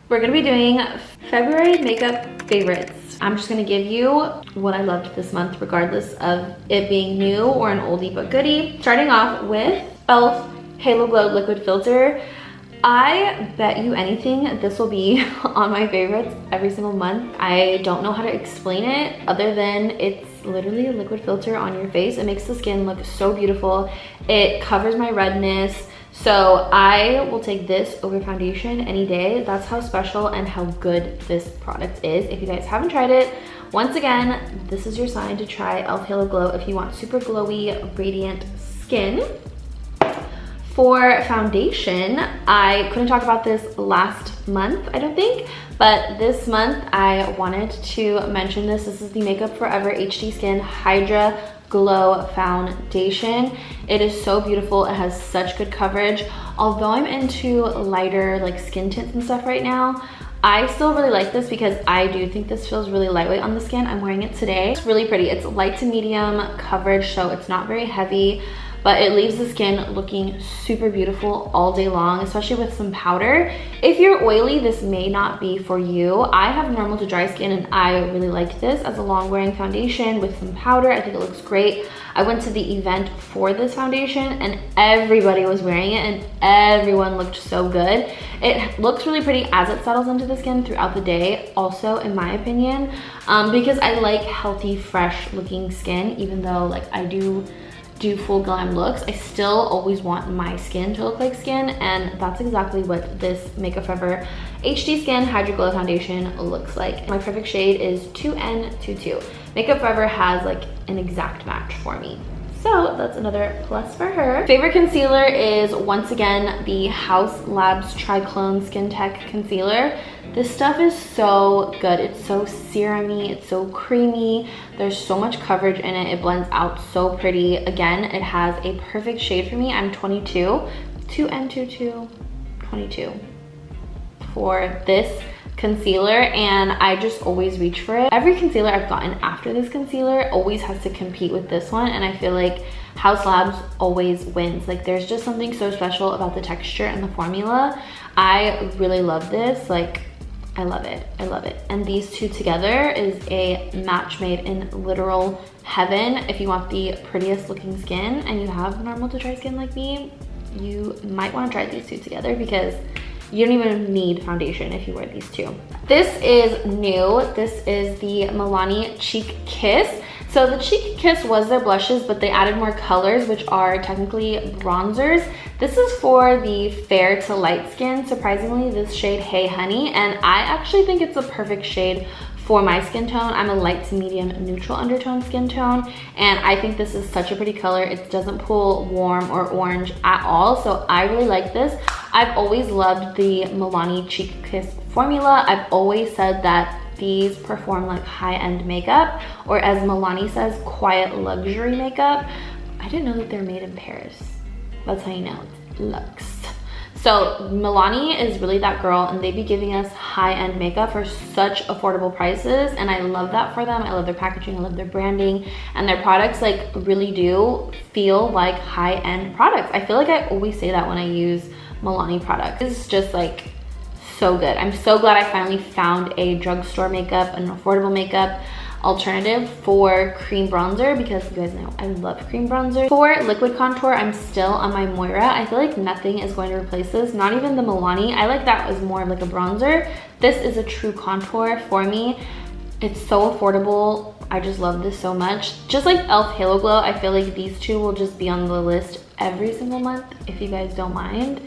We're gonna be doing February makeup favorites. I'm just gonna give you what I loved this month, regardless of it being new or an oldie but goodie. Starting off with e.l.f. Halo Glow Liquid Filter. I bet you anything this will be on my favorites every single month. I don't know how to explain it other than it's literally a liquid filter on your face. It makes the skin look so beautiful. It covers my redness. So I will take this over foundation any day. That's how special and how good this product is. If you guys haven't tried it, once again, this is your sign to try e.l.f. Halo Glow if you want super glowy, radiant skin. For foundation, I couldn't talk about this last month, I don't think, but this month I wanted to mention this. This is the Makeup Forever HD Skin Hydra Glow Foundation. It is so beautiful. It has such good coverage. Although I'm into lighter like skin tints and stuff right now, I still really like this because I do think this feels really lightweight on the skin. I'm wearing it today. It's really pretty. It's light to medium coverage, so it's not very heavy, but it leaves the skin looking super beautiful all day long, especially with some powder. If you're oily, this may not be for you. I have normal to dry skin and I really like this as a long wearing foundation with some powder. I think it looks great. I went to the event for this foundation and everybody was wearing it and everyone looked so good. It looks really pretty as it settles into the skin throughout the day, also in my opinion, because I like healthy, fresh looking skin. Even though like I do full glam looks, I still always want my skin to look like skin, and that's exactly what this Makeup Forever HD Skin Hydra Glow Foundation looks like. My perfect shade is 2N22. Makeup Forever has like an exact match for me, so that's another plus for her. Favorite concealer is once again the Haus Labs Triclone Skin Tech Concealer. This stuff is so good. It's so serumy, it's so creamy. There's so much coverage in it. It blends out so pretty. Again, it has a perfect shade for me. I'm 22, 2N22, 22 for this concealer, and I just always reach for it. Every concealer I've gotten after this concealer always has to compete with this one, and I feel like Haus Labs always wins. Like there's just something so special about the texture and the formula. I really love this. Like I love it. I love it. And these two together is a match made in literal heaven. If you want the prettiest looking skin and you have normal to dry skin like me, you might want to try these two together because you don't even need foundation if you wear these two. This is new. This is the Milani Cheek Kiss. So the Cheek Kiss was their blushes, but they added more colors, which are technically bronzers. This is for the fair to light skin. Surprisingly, this shade Hey Honey, and I actually think it's a perfect shade for my skin tone. I'm a light to medium neutral undertone skin tone, and I think this is such a pretty color. It doesn't pull warm or orange at all, so I really like this. I've always loved the Milani Cheek Kiss formula. I've always said that these perform like high-end makeup, or as Milani says, quiet luxury makeup. I didn't know that they're made in Paris. That's how you know it's luxe. So Milani is really that girl, and they be giving us high-end makeup for such affordable prices, and I love that for them. I love their packaging, I love their branding, and their products like really do feel like high-end products. I feel like I always say that when I use Milani products. It's just like so good. I'm so glad I finally found a drugstore makeup, an affordable makeup alternative for cream bronzer, because you guys know I love cream bronzer. For liquid contour, I'm still on my Moira. I feel like nothing is going to replace this, not even the Milani. I like that as more of like a bronzer. This is a true contour for me. It's so affordable. I just love this so much. Just like e.l.f. Halo Glow, I feel like these two will just be on the list every single month if you guys don't mind,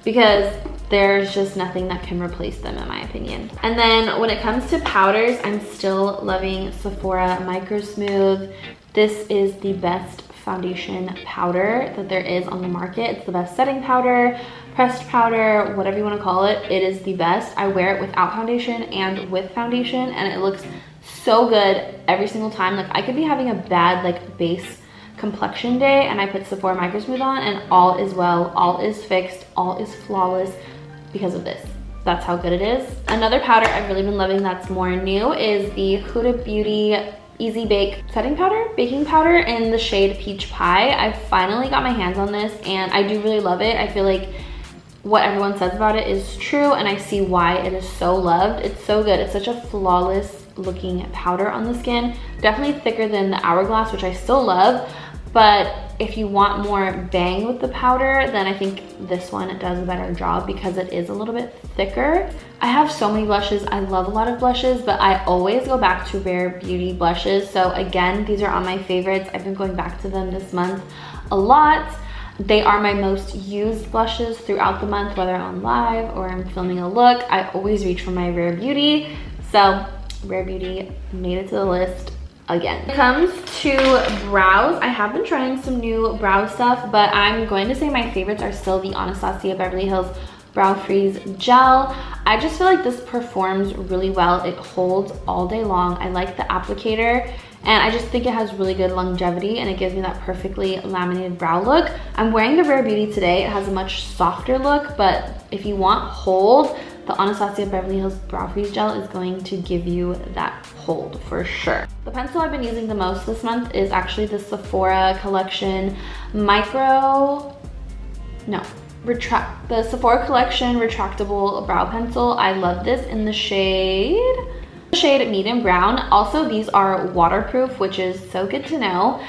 because there's just nothing that can replace them in my opinion. And then when it comes to powders, I'm still loving Sephora Micro Smooth. This is the best foundation powder that there is on the market. It's the best setting powder, pressed powder, whatever you want to call it. It is the best. I wear it without foundation and with foundation, and it looks so good every single time. Like I could be having a bad like base complexion day and I put Sephora Micro Smooth on and all is well, all is fixed, all is flawless because of this. That's how good it is. Another powder I've really been loving that's more new is the Huda Beauty Easy Bake setting powder, baking powder in the shade Peach Pie. I finally got my hands on this and I do really love it. I feel like what everyone says about it is true, and I see why it is so loved. It's so good. It's such a flawless looking powder on the skin. Definitely thicker than the Hourglass, which I still love, but if you want more bang with the powder, then I think this one does a better job because it is a little bit thicker. I have so many blushes. I love a lot of blushes, but I always go back to Rare Beauty blushes. So again, these are on my favorites. I've been going back to them this month a lot. They are my most used blushes throughout the month, whether I'm live or I'm filming a look. I always reach for my Rare Beauty. So Rare Beauty made it to the list again. When it comes to brows, I have been trying some new brow stuff, but I'm going to say my favorites are still the Anastasia Beverly Hills Brow Freeze Gel. I just feel like this performs really well. It holds all day long. I like the applicator, and I just think it has really good longevity, and it gives me that perfectly laminated brow look. I'm wearing the Rare Beauty today. It has a much softer look, but if you want hold, the Anastasia Beverly Hills Brow Freeze Gel is going to give you that hold for sure. The pencil I've been using the most this month is actually the Sephora Collection the Sephora Collection Retractable Brow Pencil. I love this in the shade medium brown. Also, these are waterproof, which is so good to know.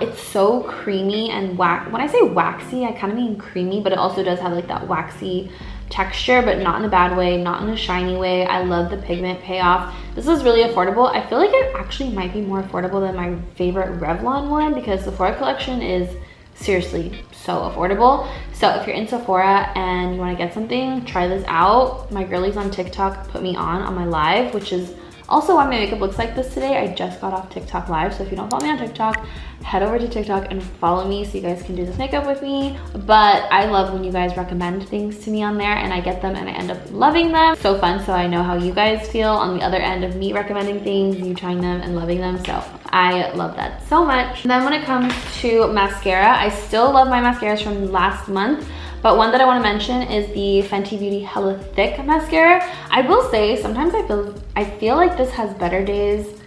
It's so creamy and when I say waxy, I kind of mean creamy, but it also does have like that waxy texture, but not in a bad way, not in a shiny way. I love the pigment payoff. This is really affordable. I feel like it actually might be more affordable than my favorite Revlon one, because Sephora Collection is seriously so affordable. So if you're in Sephora and you want to get something, try this out. My girlies on TikTok put me on my live, which is also why my makeup looks like this today. I just got off TikTok live, so if you don't follow me on TikTok, head over to TikTok and follow me so you guys can do this makeup with me. But I love when you guys recommend things to me on there and I get them and I end up loving them. So fun, so I know how you guys feel on the other end of me recommending things, you trying them and loving them. So I love that so much. And then when it comes to mascara, I still love my mascaras from last month. But one that I want to mention is the Fenty Beauty Hella Thick Mascara. I will say, sometimes I feel like this has better days.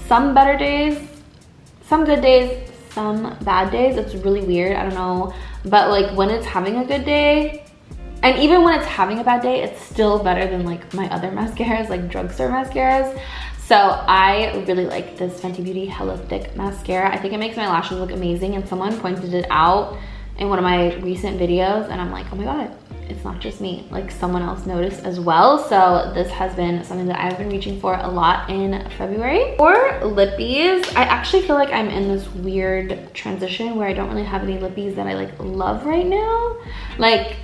Some better days, some good days, some bad days. It's really weird, I don't know. But like when it's having a good day, and even when it's having a bad day, it's still better than like my other mascaras, like drugstore mascaras. So I really like this Fenty Beauty Hella Thick Mascara. I think it makes my lashes look amazing, and someone pointed it out in one of my recent videos, and I'm like, oh my god, it's not just me, like someone else noticed as well. So this has been something that I've been reaching for a lot in February. For lippies, I actually feel like I'm in this weird transition where I don't really have any lippies that I like love right now. Like,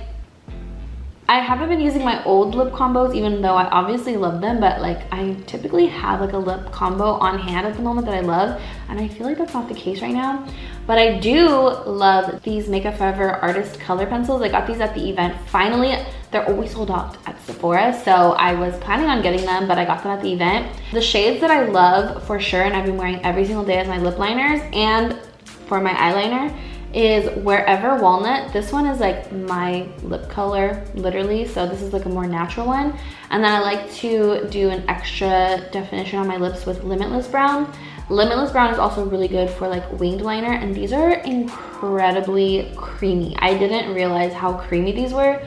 I haven't been using my old lip combos, even though I obviously love them, but like I typically have like a lip combo on hand at the moment that I love, and I feel like that's not the case right now. But I do love these Makeup Forever Artist Color Pencils. I got these at the event. Finally, they're always sold out at Sephora, so I was planning on getting them, but I got them at the event. The shades that I love for sure, and I've been wearing every single day as my lip liners and for my eyeliner, is Wherever Walnut. This one is like my lip color, literally, so this is like a more natural one. And then I like to do an extra definition on my lips with Limitless Brown. Limitless Brown is also really good for like winged liner, and these are incredibly creamy. I didn't realize how creamy these were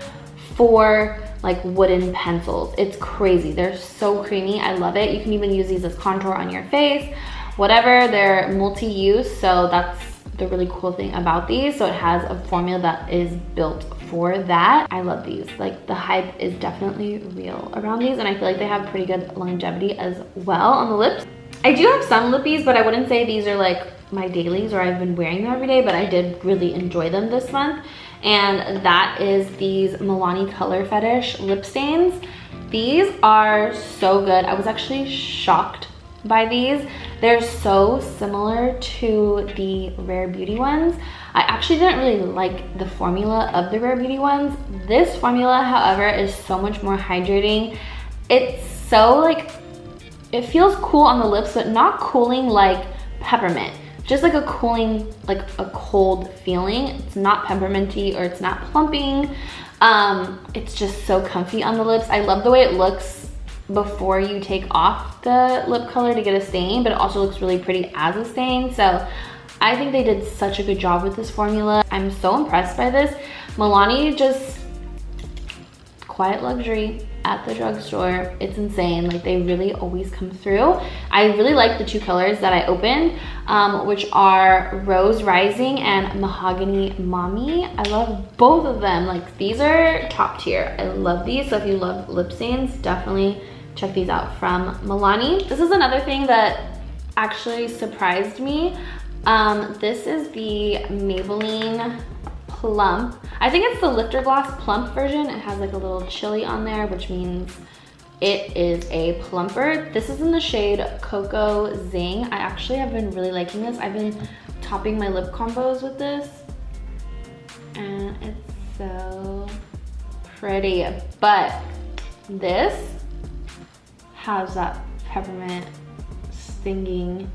for like wooden pencils. It's crazy, they're so creamy. I love it. You can even use these as contour on your face, whatever. They're multi-use, so that's the really cool thing about these. So it has a formula that is built for that. I love these. Like, the hype is definitely real around these, and I feel like they have pretty good longevity as well on the lips. I do have some lippies, but I wouldn't say these are like my dailies or I've been wearing them every day, but I did really enjoy them this month. And that is these Milani Color Fetish lip stains. These are so good. I was actually shocked by these. They're so similar to the Rare Beauty ones. I actually didn't really like the formula of the Rare Beauty ones. This formula, however, is so much more hydrating. It's so like, it feels cool on the lips, but not cooling like peppermint. Just like a cooling, like a cold feeling. It's not pepperminty or it's not plumping. It's just so comfy on the lips. I love the way it looks before you take off the lip color to get a stain, but it also looks really pretty as a stain. So I think they did such a good job with this formula. I'm so impressed by this. Milani, just quiet luxury at the drugstore. It's insane. Like, they really always come through. I really like the 2 colors that I opened, which are Rose Rising and Mahogany Mommy. I love both of them. Like, these are top tier. I love these. So if you love lip stains, definitely check these out from Milani. This is another thing that actually surprised me. This is the Maybelline Plump. I think it's the Lifter Gloss Plump version. It has like a little chili on there, which means it is a plumper. This is in the shade Cocoa Zing. I actually have been really liking this. I've been topping my lip combos with this, and it's so pretty. But this has that peppermint stinging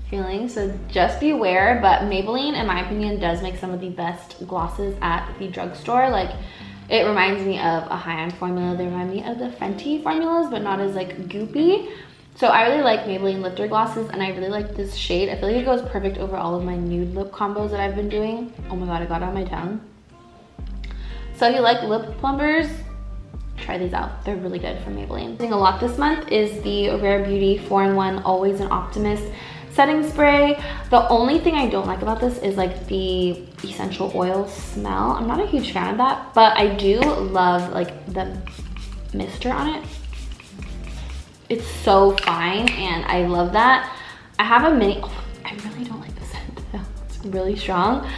feeling, so just be aware. But Maybelline, in my opinion, does make some of the best glosses at the drugstore. Like, it reminds me of a high-end formula. They remind me of the Fenty formulas, but not as like goopy. So I really like Maybelline lifter glosses, and I really like this shade. I feel like it goes perfect over all of my nude lip combos that I've been doing. Oh my god, I got it on my tongue. So if you like lip plumpers, try these out. They're really good from Maybelline. Using a lot this month is the Rare Beauty 4-in-1 Always an Optimist setting spray. The only thing I don't like about this is like the essential oil smell. I'm not a huge fan of that, but I do love like the mister on it. It's so fine, and I love that. I have a mini, oh, I really don't like the scent though. It's really strong.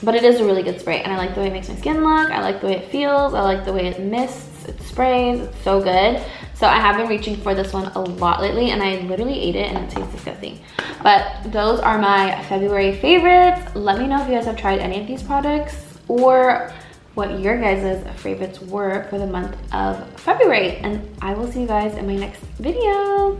But it is a really good spray, and I like the way it makes my skin look. I like the way it feels. I like the way it mists, it sprays. It's so good. So I have been reaching for this one a lot lately, and I literally ate it and it tastes disgusting. But those are my February favorites. Let me know if you guys have tried any of these products, or what your guys' favorites were for the month of February. And I will see you guys in my next video.